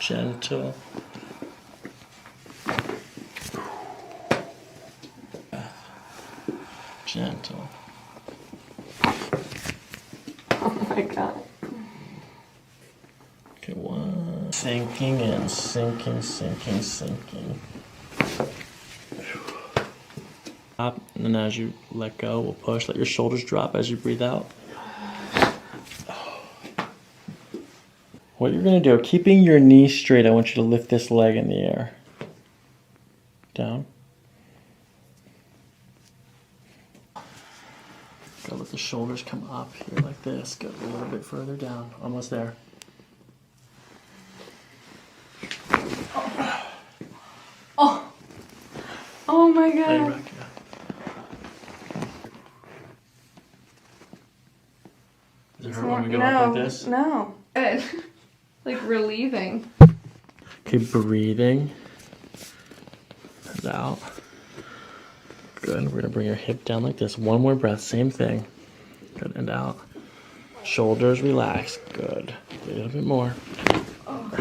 Gentle. Gentle. Oh my god. Okay, one. Sinking in, sinking, sinking, sinking. Up, and then as you let go, we'll push. Let your shoulders drop as you breathe out. What you're gonna do, keeping your knee straight, I want you to lift this leg in the air. Down. Go, let the shoulders come up here like this. Go a little bit further down. Almost there. Oh. Oh my god. Back, yeah. Does it hurt when we go up like this? No. Good. Like relieving. Keep breathing. And out. Good. We're gonna bring your hip down like this. One more breath. Same thing. Good. And out. Shoulders relax. Good. A little bit more. Oh.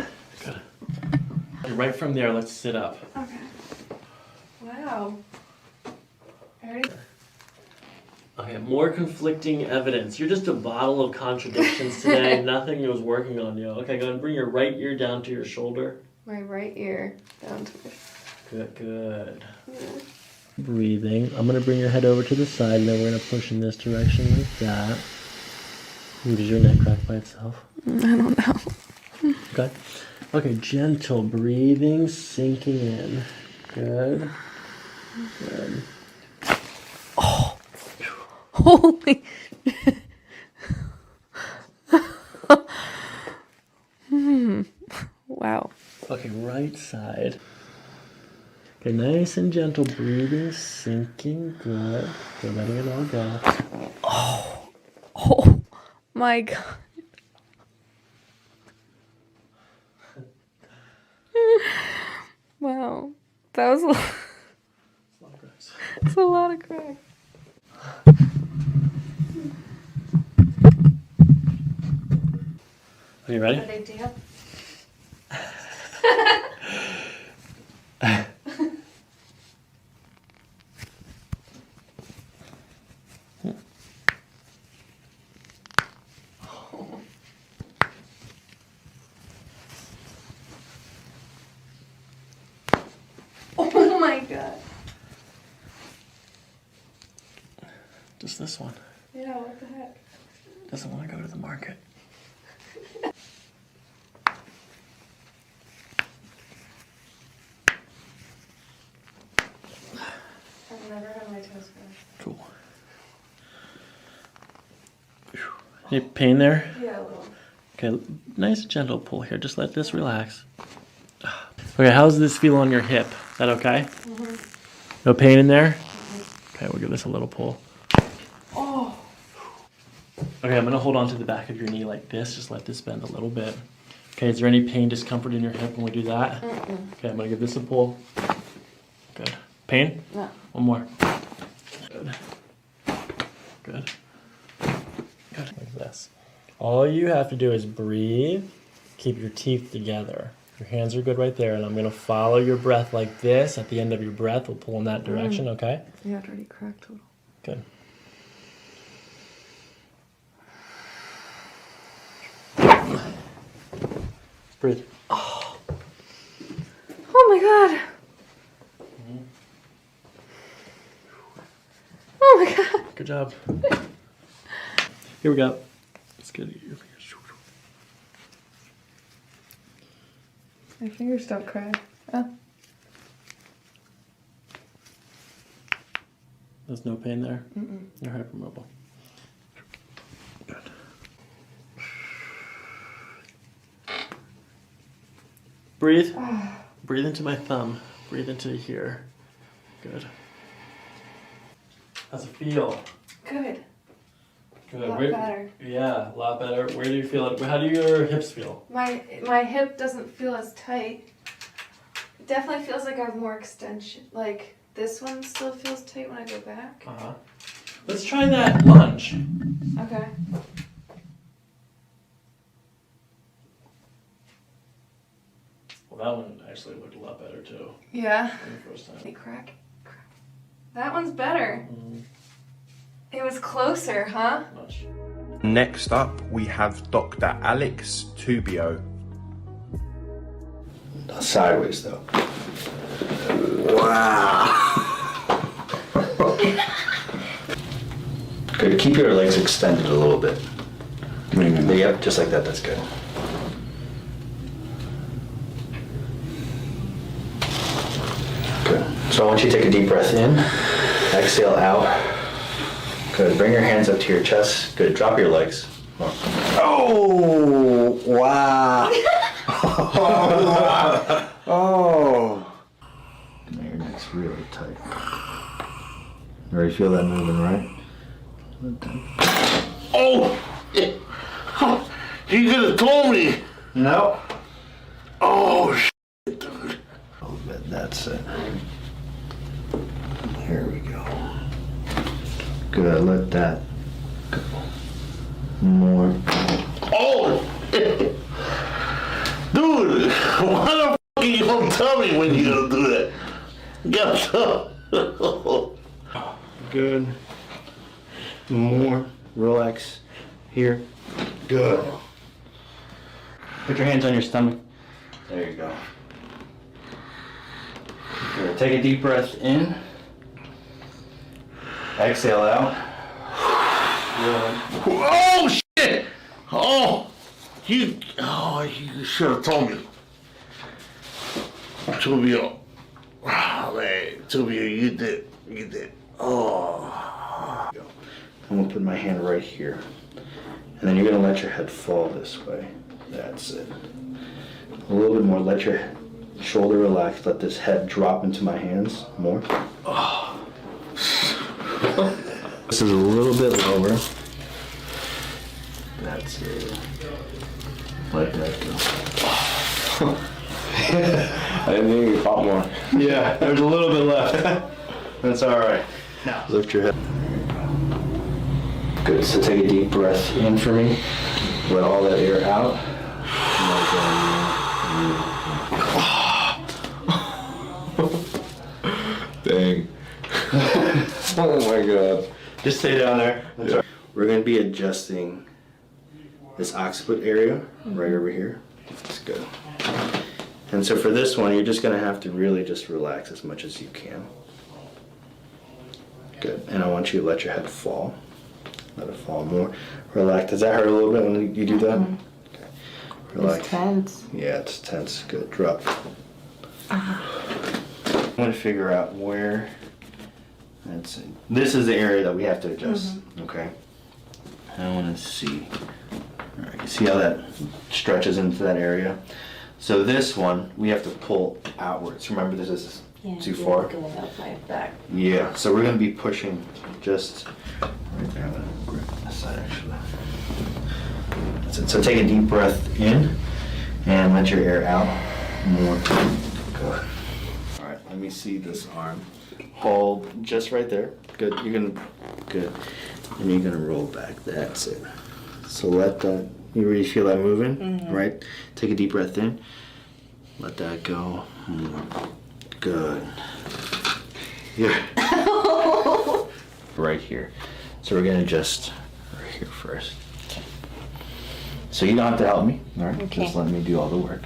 Good. And right from there, let's sit up. Okay. Wow. Okay, more conflicting evidence. You're just a bottle of contradictions today. Nothing was working on you. Okay, go ahead and bring your right ear down to your shoulder. My right ear down to my... Good, good. Yeah. Breathing. I'm going to bring your head over to the side, and then we're going to push in this direction like that. Did your neck crack by itself? I don't know. Okay. Okay, gentle breathing, sinking in. Good. Good. Oh. Holy. Wow. Okay, right side. Okay, nice and gentle breathing, sinking. Good. Good, letting it all go. Oh. Oh my god. Wow. That was a lot. It's a lot of crack. Are you ready? What did I do? Oh my god. Just this one. Yeah, what the heck? Doesn't want to go to the market. I've never had my toes scratched. Cool. Any pain there? Yeah, a little. Okay, nice gentle pull here. Just let this relax. Okay, how's this feel on your hip? Is that okay? Mm-hmm. No pain in there? Mm-hmm. Okay, we'll give this a little pull. Oh. Okay, I'm gonna hold on to the back of your knee like this. Just let this bend a little bit. Okay, is there any pain, discomfort in your hip when we do that? Mm-mm. Okay, I'm gonna give this a pull. Good. Pain? No. One more. Good. Good. Good. Like this. All you have to do is breathe. Keep your teeth together. Your hands are good right there, and I'm gonna follow your breath like this. At the end of your breath, we'll pull in that direction, okay? Yeah, it already cracked a little. Good. Breathe. Oh. Oh my god. Mm-hmm. Oh my god. Good job. Here we go. Let's get your fingers. My fingers don't crack. Oh. There's no pain there? Mm-mm. You're hypermobile. Good. Breathe. Breathe into my thumb. Breathe into here. Good. How's it feel? Good. Good. A lot better. Yeah, a lot better. Where do you feel it? How do your hips feel? My hip doesn't feel as tight. It definitely feels like I have more extension. Like this one still feels tight when I go back. Uh-huh. Let's try that lunge. Okay. Well, that one actually looked a lot better too Yeah. than the first time. Hey, crack. That one's better. It was closer, huh? Much. Next up, we have Dr. Alex Tubio. Sideways though. Wow. Good. Keep your legs extended a little bit. Yep, just like that. That's good. Good. So I want you to take a deep breath in. Exhale out. Good. Bring your hands up to your chest. Good. Drop your legs. Oh, wow. Oh. Now your neck's really tight. You already feel that moving, right? Oh! You could have told me. No. Oh, shit. A little bit. That's it. Here we go. Good. Let that go. More. Oh! Dude, why the f you don't tell me when you gonna do that? Get up. Good. More. Relax. Here. Good. Put your hands on your stomach. There you go. Good. Take a deep breath in. Exhale out. Good. Oh, shit! Oh! You should have told me. Tubio. Oh, man. Tubio, you did. Oh. I'm gonna put my hand right here. And then you're gonna let your head fall this way. That's it. A little bit more. Let your shoulder relax. Let this head drop into my hands. More. Oh. This is a little bit lower. That's it. Let that go. I didn't think you pop more. Yeah, there's a little bit left. That's all right. Now lift your head. Good. So take a deep breath in for me. Let all that air out. Dang. Oh my god. Just stay down there. That's all right. We're going to be adjusting this occiput area right over here. That's good. And so for this one, you're just going to have to really just relax as much as you can. Good. And I want you to let your head fall. Let it fall more. Relax. Does that hurt a little bit when you do that? Okay. Relax. It's tense. Yeah, it's tense. Good. Drop. I'm going to figure out where. That's it. This is the area that we have to adjust. Okay. I want to see. All right. See how that stretches into that area? So this one, we have to pull outwards. Remember, this is too far. Going up my back. Yeah, so we're going to be pushing just right there. I'm going to grab this side actually. That's it. So take a deep breath in and let your air out. More. Good. All right, let me see this arm. Hold just right there. Good. You're going to, good. And you're going to roll back. That's it. So let that, you really feel that moving, right? Take a deep breath in. Let that go. More. Good. Yeah. Right here. So we're gonna just right here first. So you don't have to help me, all right? Okay. Just let me do all the work.